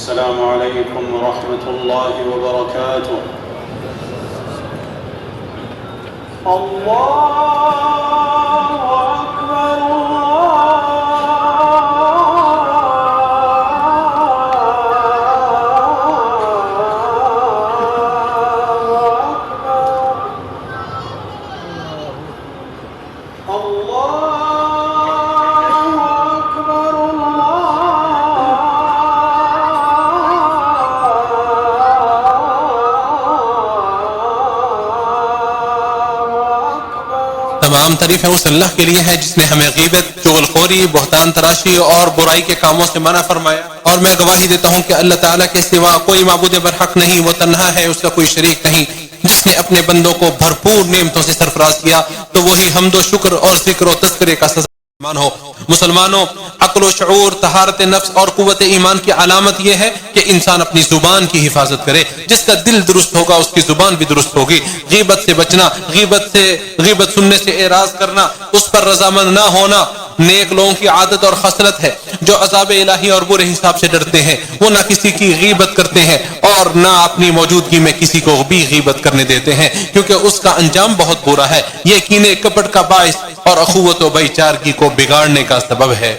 السلام عليكم ورحمة الله وبركاته. الله أكبر تمام تعریفیں اس اللہ کے لیے ہے جس نے ہمیں غیبت، چغل خوری، بہتان تراشی اور برائی کے کاموں سے منع فرمایا، اور میں گواہی دیتا ہوں کہ اللہ تعالیٰ کے سوا کوئی معبود برحق نہیں، وہ تنہا ہے، اس کا کوئی شریک نہیں، جس نے اپنے بندوں کو بھرپور نعمتوں سے سرفراز کیا، تو وہی حمد و شکر اور ذکر و تذکرے کا سزاوار ہو۔ مسلمانوں، عقل و شعور، طہارت نفس اور قوت ایمان کی علامت یہ ہے کہ انسان اپنی زبان کی حفاظت کرے۔ جس کا دل درست ہوگا اس کی زبان بھی درست ہوگی۔ غیبت سے بچنا، غیبت سننے سے اعراض کرنا، اس پر رضامند نہ ہونا نیک لوگوں کی عادت اور خصلت ہے۔ جو عذاب الہی اور برے حساب سے ڈرتے ہیں وہ نہ کسی کی غیبت کرتے ہیں اور نہ اپنی موجودگی میں کسی کو بھی غیبت کرنے دیتے ہیں، کیونکہ اس کا انجام بہت برا ہے۔ یہ کینے کپٹ کا باعث اور اخوت و بھائی چارگی کو بگاڑنے کا سبب ہے۔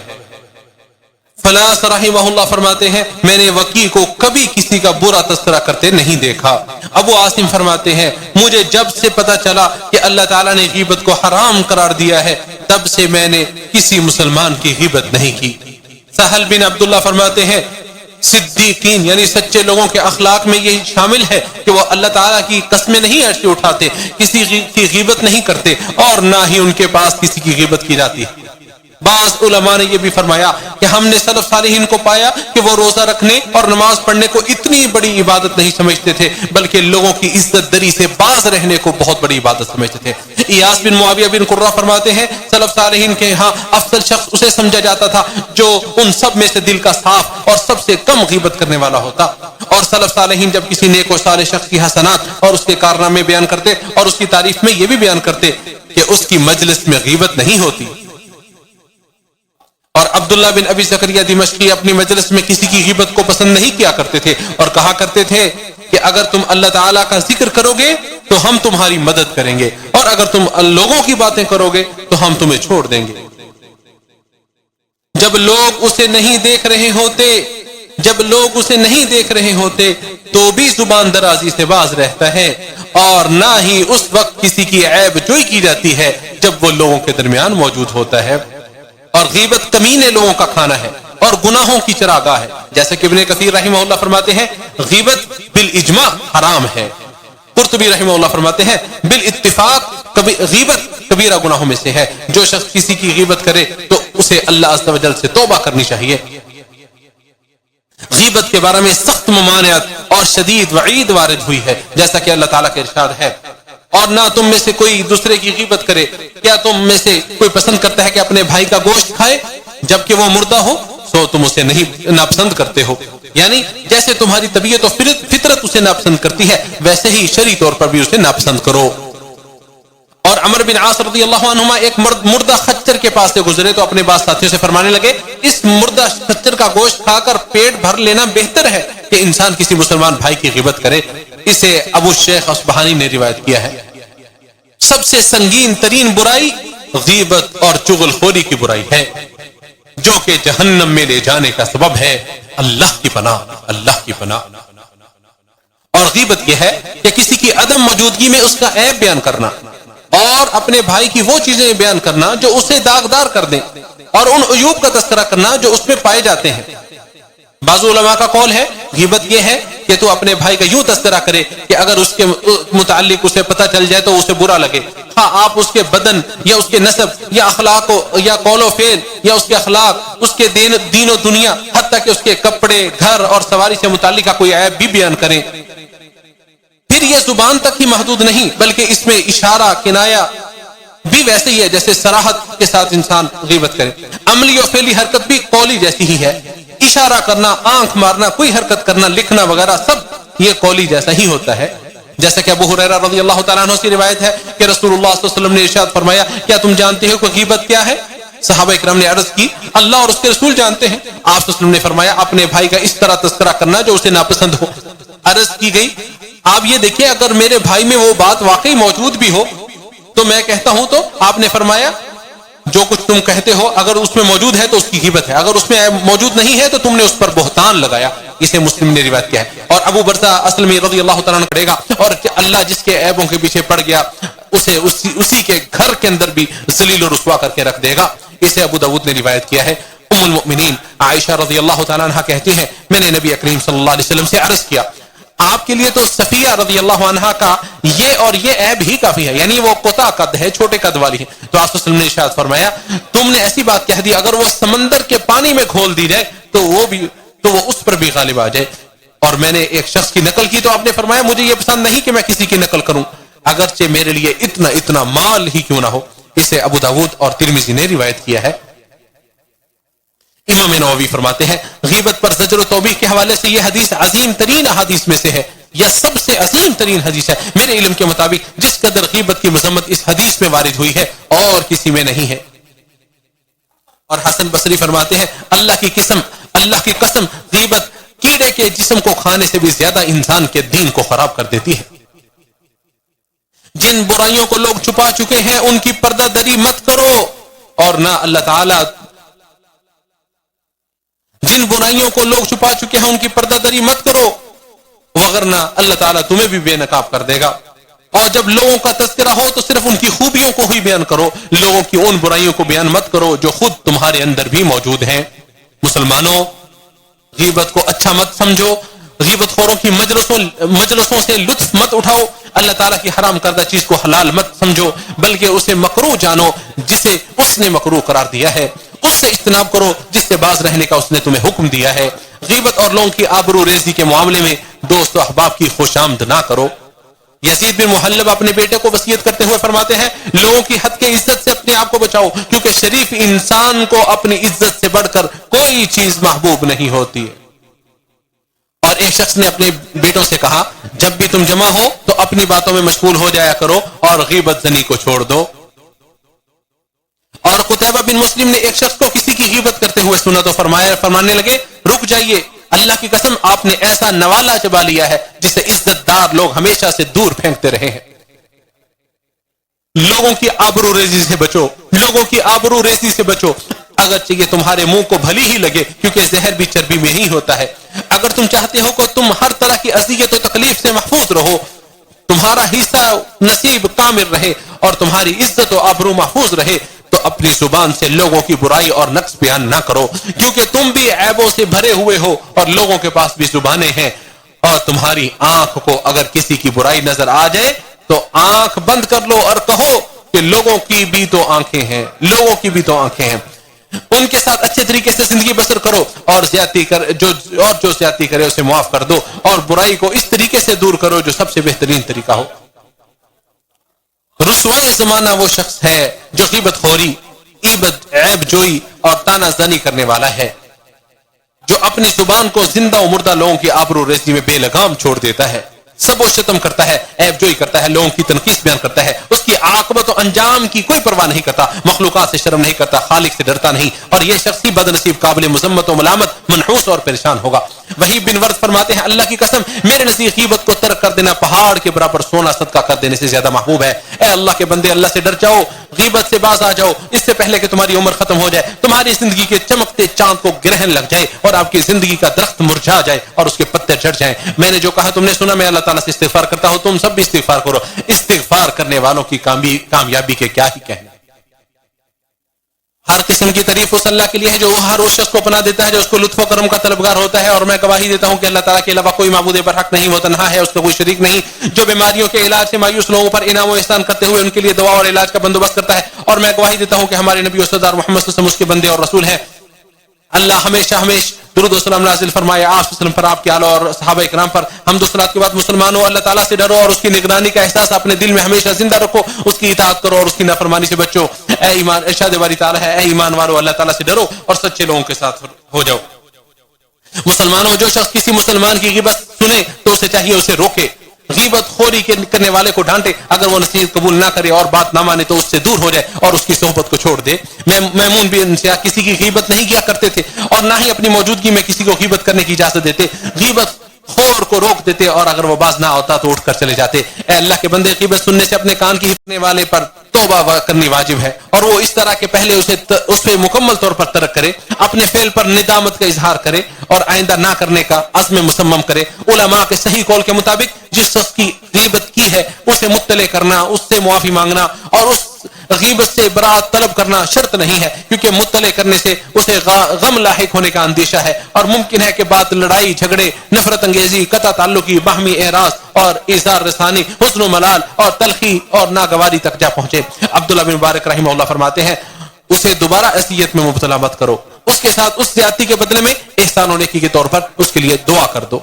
فلاس رحمہ اللہ فرماتے ہیں، میں نے وکی کو کبھی کسی کا برا تذکرہ کرتے نہیں دیکھا۔ ابو عاصم فرماتے ہیں، مجھے جب سے پتا چلا کہ اللہ تعالیٰ نے غیبت کو حرام قرار دیا ہے تب سے میں نے کسی مسلمان کی غیبت نہیں کی۔ سہل بن عبداللہ فرماتے ہیں، صدیقین یعنی سچے لوگوں کے اخلاق میں یہ شامل ہے کہ وہ اللہ تعالیٰ کی قسمیں نہیں ایسے اٹھاتے، کسی کی غیبت نہیں کرتے اور نہ ہی ان کے پاس کسی کی غیبت کی جاتی ہے۔ بعض علماء نے یہ بھی فرمایا کہ ہم نے سلف صالحین کو پایا کہ وہ روزہ رکھنے اور نماز پڑھنے کو اتنی بڑی عبادت نہیں سمجھتے تھے، بلکہ لوگوں کی عزت دری سے باز رہنے کو بہت بڑی عبادت سمجھتے تھے۔ ایاس بن معاویہ بن قرہ فرماتے ہیں، سلف صالحین کے ہاں افضل شخص اسے سمجھا جاتا تھا جو ان سب میں سے دل کا صاف اور سب سے کم غیبت کرنے والا ہوتا۔ اور سلف صالحین جب کسی نیک و صالح شخص کی حسنات اور اس کے کارنامے بیان کرتے اور اس کی تعریف میں یہ بھی بیان کرتے کہ اس کی مجلس میں غیبت نہیں ہوتی۔ اور عبداللہ بن ابی زکریا دمشقی اپنی مجلس میں کسی کی غیبت کو پسند نہیں کیا کرتے تھے اور کہا کرتے تھے کہ اگر تم اللہ تعالیٰ کا ذکر کرو گے تو ہم تمہاری مدد کریں گے، اور اگر تم لوگوں کی باتیں کرو گے تو ہم تمہیں چھوڑ دیں گے۔ جب لوگ اسے نہیں دیکھ رہے ہوتے تو بھی زبان درازی سے باز رہتا ہے، اور نہ ہی اس وقت کسی کی عیب جوئی کی جاتی ہے جب وہ لوگوں کے درمیان موجود ہوتا ہے۔ اور غیبت کمینے لوگوں کا کھانا ہے اور گناہوں کی چراگاہ ہے، جیسے کہ ابن کثیر رحمہ اللہ فرماتے ہیں، غیبت بالاجماع حرام ہے۔ قرطبی رحمہ اللہ فرماتے ہیں، بالاتفاق غیبت کبیرہ گناہوں میں سے ہے۔ جو شخص کسی کی غیبت کرے تو اسے اللہ عز و جل سے توبہ کرنی چاہیے۔ غیبت کے بارے میں سخت ممانعت اور شدید وعید وارد ہوئی ہے، جیسا کہ اللہ تعالیٰ کا ارشاد ہے، اور نہ تم میں سے کوئی دوسرے کی غیبت کرے۔ کیا تم میں سے کوئی پسند کرتا ہے کہ اپنے بھائی کا گوشت کھائے جبکہ وہ مردہ ہو؟ سو تم اسے نہیں ناپسند کرتے ہو، یعنی جیسے تمہاری طبیعت و فطرت اسے ناپسند کرتی ہے ویسے ہی شرعی طور پر بھی اسے ناپسند کرو۔ اور عمر بن عاص رضی اللہ عنہما ایک مردہ خچر کے پاس سے گزرے تو اپنے بعض ساتھیوں سے فرمانے لگے، اس مردہ خچر کا گوشت کھا کر پیٹ بھر لینا بہتر ہے کہ انسان کسی مسلمان بھائی کی غیبت کرے۔ اسے ابو شیخ اصبہانی نے روایت کیا ہے۔ سب سے سنگین ترین برائی غیبت اور چغل خوری کی برائی ہے، جو کہ جہنم میں لے جانے کا سبب ہے۔ اللہ کی پناہ، اللہ کی پناہ۔ اور غیبت یہ ہے کہ کسی کی عدم موجودگی میں اس کا عیب بیان کرنا اور اپنے بھائی کی وہ چیزیں بیان کرنا جو اسے داغدار کر دیں، اور ان عیوب کا تذکرہ کرنا جو اس میں پائے جاتے ہیں۔ بعض علماء کا قول ہے غیبت یہ ہے کہ تو اپنے بھائی کا یوں تذکرہ کرے کہ اگر اس کے متعلق اسے پتہ چل جائے تو اسے برا لگے، ہاں آپ اس کے بدن یا اس کے نسب یا اخلاق یا قول و فعل یا اس کے اخلاق، اس کے دین و دنیا، حتیٰ کہ اس کے کپڑے، گھر اور سواری سے متعلقہ کوئی عیب بھی بیان کریں۔ پھر یہ زبان تک ہی محدود نہیں بلکہ اس میں اشارہ، کنایا بھی ویسے ہی ہے جیسے صراحت کے ساتھ انسان غیبت کرے۔ عملی اور فعلی حرکت بھی قولی جیسی ہی ہے، اشارہ کرنا، آنکھ مارنا، کوئی حرکت کرنا، لکھنا وغیرہ سب یہ قولی جیسا ہی ہوتا ہے۔ جیسا کہ ابو ہریرہ رضی اللہ تعالیٰ عنہ سے روایت ہے کہ رسول اللہ صلی اللہ علیہ وسلم نے ارشاد فرمایا، کیا تم جانتے ہو کہ غیبت کیا ہے؟ صحابہ اکرام نے عرض کی اللہ اور اس کے رسول جانتے ہیں۔ آپ صلی اللہ علیہ وسلم نے فرمایا اپنے بھائی کا اس طرح تذکرہ کرنا جو اسے ناپسند ہو۔ عرض کی گئی آپ یہ دیکھیں اگر میرے بھائی میں وہ بات واقعی موجود بھی ہو تو میں کہتا ہوں تو آپ نے فرمایا جو کچھ تم کہتے ہو اگر اس میں موجود ہے تو اس کی غیبت ہے، اگر اس میں موجود نہیں ہے تو تم نے اس پر بہتان لگایا۔ اسے مسلم نے روایت کیا ہے۔ اور ابو برزہ اسلمی رضی اللہ تعالیٰ عنہ پڑے گا اور اللہ جس کے عیبوں کے پیچھے پڑ گیا اسے اسی کے گھر کے اندر بھی ذلیل و رسوا کر کے رکھ دے گا۔ اسے ابو داؤد نے روایت کیا ہے۔ ام المؤمنین عائشہ رضی اللہ تعالیٰ عنہ کہتی ہیں میں نے نبی کریم صلی اللہ علیہ وسلم سے عرض کیا آپ کے لیے تو صفیہ رضی اللہ عنہا کا یہ اور یہ عیب ہی کافی ہے، یعنی وہ قطع قد ہے، چھوٹے قد والی ہے۔ تو آپ صلی اللہ علیہ وسلم نے ارشاد فرمایا تم نے ایسی بات کہہ دی اگر وہ سمندر کے پانی میں کھول دی جائے تو وہ اس پر بھی غالب آ جائے۔ اور میں نے ایک شخص کی نقل کی تو آپ نے فرمایا مجھے یہ پسند نہیں کہ میں کسی کی نقل کروں اگرچہ میرے لیے اتنا مال ہی کیوں نہ ہو۔ اسے ابو داؤد اور ترمذی نے روایت کیا ہے۔ امام نووی فرماتے ہیں غیبت پر زجر و توبیخ کے حوالے سے یہ حدیث عظیم ترین احادیث میں سے ہے یا سب سے عظیم ترین حدیث ہے۔ میرے علم کے مطابق جس قدر غیبت کی مذمت اس حدیث میں وارد ہوئی ہے اور کسی میں نہیں ہے۔ اور حسن بصری فرماتے ہیں اللہ کی قسم غیبت کیڑے کے جسم کو کھانے سے بھی زیادہ انسان کے دین کو خراب کر دیتی ہے۔ جن برائیوں کو لوگ چھپا چکے ہیں ان کی پردہ دری مت کرو اور نہ اللہ تعالی جن برائیوں کو لوگ چھپا چکے ہیں ان کی پردہ دری مت کرو وگرنہ اللہ تعالیٰ تمہیں بھی بے نقاب کر دے گا۔ اور جب لوگوں کا تذکرہ ہو تو صرف ان کی خوبیوں کو ہی بیان کرو، لوگوں کی ان برائیوں کو بیان مت کرو جو خود تمہارے اندر بھی موجود ہیں۔ مسلمانوں غیبت کو اچھا مت سمجھو، غیبت خوروں کی مجلسوں سے لطف مت اٹھاؤ، اللہ تعالیٰ کی حرام کردہ چیز کو حلال مت سمجھو بلکہ اسے مکروہ جانو جسے اس نے مکروہ قرار دیا ہے، اس سے اجتناب کرو جس سے باز رہنے کا اس نے تمہیں حکم دیا ہے۔ غیبت اور لوگوں کی آبرو ریزی کے معاملے میں دوست و احباب کی خوش آمد نہ کرو۔ یزید بن محلب اپنے بیٹے کو وصیت کرتے ہوئے فرماتے ہیں لوگوں کی حد کے عزت سے اپنے آپ کو بچاؤ کیونکہ شریف انسان کو اپنی عزت سے بڑھ کر کوئی چیز محبوب نہیں ہوتی ہے۔ اور ایک شخص نے اپنے بیٹوں سے کہا جب بھی تم جمع ہو تو اپنی باتوں میں مشغول ہو جایا کرو اور غیبت زنی کو چھوڑ دو۔ اور قتیبہ بن مسلم نے ایک شخص کو کسی کی غیبت کرتے ہوئے سنا تو فرمانے لگے رک جائیے، اللہ کی قسم آپ نے ایسا نوالا چبا لیا ہے جسے عزت دار لوگ ہمیشہ سے دور پھینکتے رہے ہیں۔ لوگوں کی آبرو ریزی سے بچو، لوگوں کی آبرو ریزی سے بچو، اگرچہ یہ تمہارے منہ کو بھلی ہی لگے کیونکہ زہر بھی چربی میں ہی ہوتا ہے۔ اگر تم چاہتے ہو کہ تم ہر طرح کی اذیت و تکلیف سے محفوظ رہو، تمہارا حصہ نصیب کامل رہے اور تمہاری عزت و آبرو محفوظ رہے تو اپنی زبان سے لوگوں کی برائی اور نقص بیان نہ کرو کیونکہ تم بھی عیبوں سے بھرے ہوئے ہو اور لوگوں کے پاس بھی زبانیں ہیں۔ اور تمہاری آنکھ کو اگر کسی کی برائی نظر آ جائے تو آنکھ بند کر لو اور کہو کہ لوگوں کی بھی تو آنکھیں ہیں، لوگوں کی بھی تو آنکھیں ہیں۔ ان کے ساتھ اچھے طریقے سے زندگی بسر کرو اور جو زیادتی کرے اسے معاف کر دو اور برائی کو اس طریقے سے دور کرو جو سب سے بہترین طریقہ ہو۔ رسوائے زمانہ وہ شخص ہے جو غیبت خوری، عیب جوئی اور تانا زنی کرنے والا ہے، جو اپنی زبان کو زندہ و مردہ لوگوں کی آبرو ریزی میں بے لگام چھوڑ دیتا ہے، سب و شتم کرتا ہے، عیب جوئی کرتا ہے، لوگوں کی تنقید بیان کرتا ہے، اس کی عاقبت و انجام کی کوئی پرواہ نہیں کرتا، مخلوقات سے شرم نہیں کرتا، خالق سے ڈرتا نہیں، اور یہ شخص ہی بد نصیب، قابل مذمت و ملامت، منحوس اور پریشان ہوگا۔ وحید بن ورد فرماتے ہیں اللہ کی قسم میرے نزدیک غیبت کو ترک کر دینا پہاڑ کے برابر سونا صدقہ کر دینے سے زیادہ محبوب ہے۔ اے اللہ کے بندے اللہ سے ڈر جاؤ، غیبت سے باز آ جاؤ اس سے پہلے کہ تمہاری عمر ختم ہو جائے، تمہاری زندگی کے چمکتے چاند کو گرہن لگ جائے اور آپ کی زندگی کا درخت مرجھا جائے اور اس کے پتے جھڑ جائیں۔ میں نے جو کہا تم نے سنا، میں اللہ تعالیٰ سے استغفار کرتا ہوں، تم سب بھی استغفار کرو۔ استغفار کرنے والوں کی کامیابی کے کیا ہی کہنا۔ ہر قسم کی تعریف اس اللہ کے لیے ہے جو ہر اس شخص کو پناہ دیتا ہے جو اس کو لطف و کرم کا طلبگار ہوتا ہے، اور میں گواہی دیتا ہوں کہ اللہ تعالیٰ کے علاوہ کوئی معبود برحق نہیں، وہ تنہا ہے، اس کا کوئی شریک نہیں، جو بیماریوں کے علاج سے مایوس لوگوں پر انعام و احسان کرتے ہوئے ان کے لیے دوا اور علاج کا بندوبست کرتا ہے، اور میں گواہی دیتا ہوں کہ ہمارے نبی و سردار محمد صلی اللہ علیہ وسلم اس کے بندے اور رسول ہیں۔ اللہ ہمیشہ درود و سلام نازل فرمائے آپ صلی اللہ علیہ وسلم پر، آپ کے آل اور صحابہ کرام پر۔ حمد و صلوات کے بعد مسلمانوں اللہ تعالیٰ سے ڈرو اور اس کی نگرانی کا احساس اپنے دل میں ہمیشہ زندہ رکھو، اس کی اطاعت کرو اور اس کی نافرمانی سے بچو۔ اے ایمان ارشاد باری تعالیٰ ہے، اے ایمان والو اللہ تعالیٰ سے ڈرو اور سچے لوگوں کے ساتھ ہو جاؤ۔ مسلمانوں جو شخص کسی مسلمان کی غیبت سنے تو اسے چاہیے اسے روکے، غیبت خوری کرنے والے کو ڈانٹے، اگر وہ نصیحت قبول نہ کرے اور بات نہ مانے تو اس سے دور ہو جائے اور اس کی صحبت کو چھوڑ دے۔ میمون بن سیاح کسی کی غیبت نہیں کیا کرتے تھے اور نہ ہی اپنی موجودگی میں کسی کو غیبت کرنے کی اجازت دیتے، غیبت خور کو روک دیتے اور اگر وہ باز نہ ہوتا تو اٹھ کر چلے جاتے۔ اے اللہ کے بندے، غیبت سننے سے اپنے کان کی حفظ والے پر توبہ کرنی واجب ہے اور وہ اس طرح کہ پہلے اس پہ مکمل طور پر ترک کرے، اپنے فعل پر ندامت کا اظہار کرے اور آئندہ نہ کرنے کا عزم مصمم کرے۔ علماء کے صحیح قول کے مطابق جس شخص کی غیبت کی ہے اسے مطلع کرنا، اس سے معافی مانگنا اور اس غیبت سے برات طلب کرنا شرط نہیں ہے، کیونکہ مطلع کرنے سے اسے غم لاحق ہونے کا اندیشہ ہے اور ممکن ہے کہ بات لڑائی جھگڑے، نفرت انگیزی، قطع تعلقی، باہمی اعراض اور اظہار رسانی، حسن و ملال اور تلخی اور ناگواری تک جا پہنچے۔ عبداللہ بن مبارک رحمہ اللہ فرماتے ہیں اسے دوبارہ اذیت میں مبتلا مت کرو، اس کے ساتھ اس زیادتی کے بدلے میں احسان و نیکی کے طور پر اس کے لیے دعا کر دو۔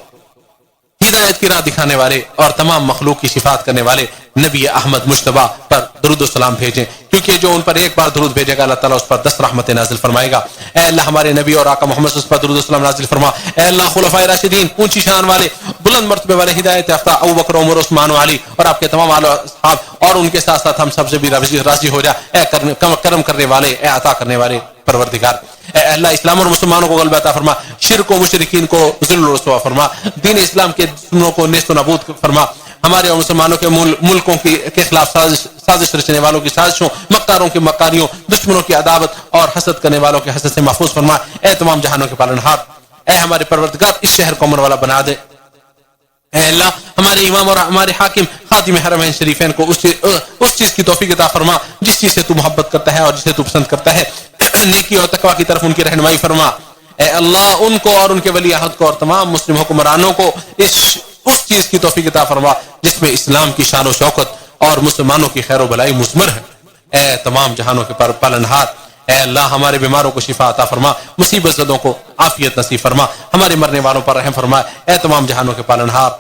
ہدایت کی راہ دکھانے والے اور تمام مخلوق کی شفاعت کرنے والے نبی احمد مجتبی پر درود و سلام بھیجیں، کیونکہ جو ان پر ایک بار درود بھیجے گا اللہ تعالیٰ اس پر 10 رحمتیں نازل فرمائے گا۔ اے اللہ ہمارے نبی اور آقا محمد صلی اللہ علیہ وسلم پر درود و سلام نازل فرما۔ اے اللہ خلفائے راشدین، اونچی شان والے، بلند مرتبے والے، ہدایت یافتہ ابوبکر، عمر، عثمان و علی اور آپ کے تمام آل و اصحاب اور ان کے ساتھ ساتھ ہم سب سے بھی راضی ہو جا۔ اے کرم کرنے والے، اے عطا کرنے والے پروردگار، اے اللہ اسلام اور مسلمانوں کو غلبہ عطا فرما، شرک و مشرکین کو ذل و رسوا فرما، دین اسلام کے دشمنوں کو نیست و نابود فرما، ہمارے اور مسلمانوں کے ملکوں کے خلاف سازش رچنے والوں کی سازشوں، مکاروں کی مکاریوں، دشمنوں کی عداوت اور حسد کرنے والوں کے حسد سے محفوظ فرما۔ اے تمام جہانوں کے پالنہار، اے ہمارے پروردگار اس شہر کو امن والا بنا دے۔ اے اللہ ہمارے امام اور ہمارے حاکم خادم حرمین شریفین کو اس چیز کی توفیق عطا فرما جس چیز سے تو محبت کرتا ہے اور جسے تو پسند کرتا ہے، نیکی اور تقوی کی طرف ان کی رہنمائی فرما۔ اے اللہ ان کو اور ان کے ولی عہد کو اور تمام مسلم حکمرانوں کو اس چیز کی توفیق عطا فرما جس میں اسلام کی شان و شوکت اور مسلمانوں کی خیر و بلائی مضمر ہے۔ اے تمام جہانوں کے پالنہار، اے اللہ ہمارے بیماروں کو شفا عطا فرما، مصیبت زدوں کو عافیت نصیب فرما، ہمارے مرنے والوں پر رحم فرما۔ اے تمام جہانوں کے پالنہار،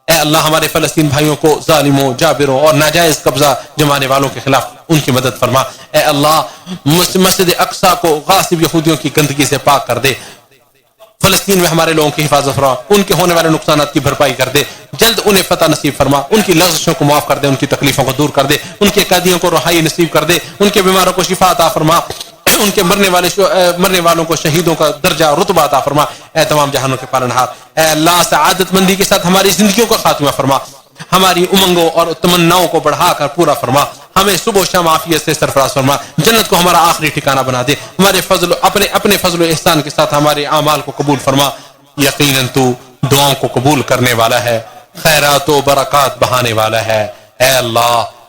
اے اللہ ہمارے فلسطین بھائیوں کو ظالموں، جابروں اور ناجائز قبضہ جمانے والوں کے خلاف ان کی مدد فرما۔ اے اللہ مسجد اقصی کو غاصب یہودیوں کی گندگی سے پاک کر دے، فلسطین میں ہمارے لوگوں کی حفاظت فرما، ان کے ہونے والے نقصانات کی بھرپائی کر دے، جلد انہیں فتح نصیب فرما، ان کی لغزشوں کو معاف کر دے، ان کی تکلیفوں کو دور کر دے، ان کے قیدیوں کو رہائی نصیب کر دے، ان کے بیماروں کو شفا عطا فرما، ان کے مرنے والوں کو شہیدوں کا درجہ رتبہ عطا فرما۔ اے تمام جہانوں کے پالنہار، اے اللہ سعادت مندی کے ساتھ ہماری زندگیوں کا خاتمہ فرما، ہماری امنگوں اور تمناؤں کو بڑھا کر پورا فرما، ہمیں صبح و شام عافیت سے سرفراز فرما، جنت کو ہمارا آخری ٹھکانہ بنا دے، ہمارے اپنے فضل و احسان کے ساتھ ہمارے اعمال کو قبول فرما۔ یقیناً تو دعاؤں کو قبول کرنے والا ہے، خیرات و برکات بہانے والا ہے۔ اے اللہ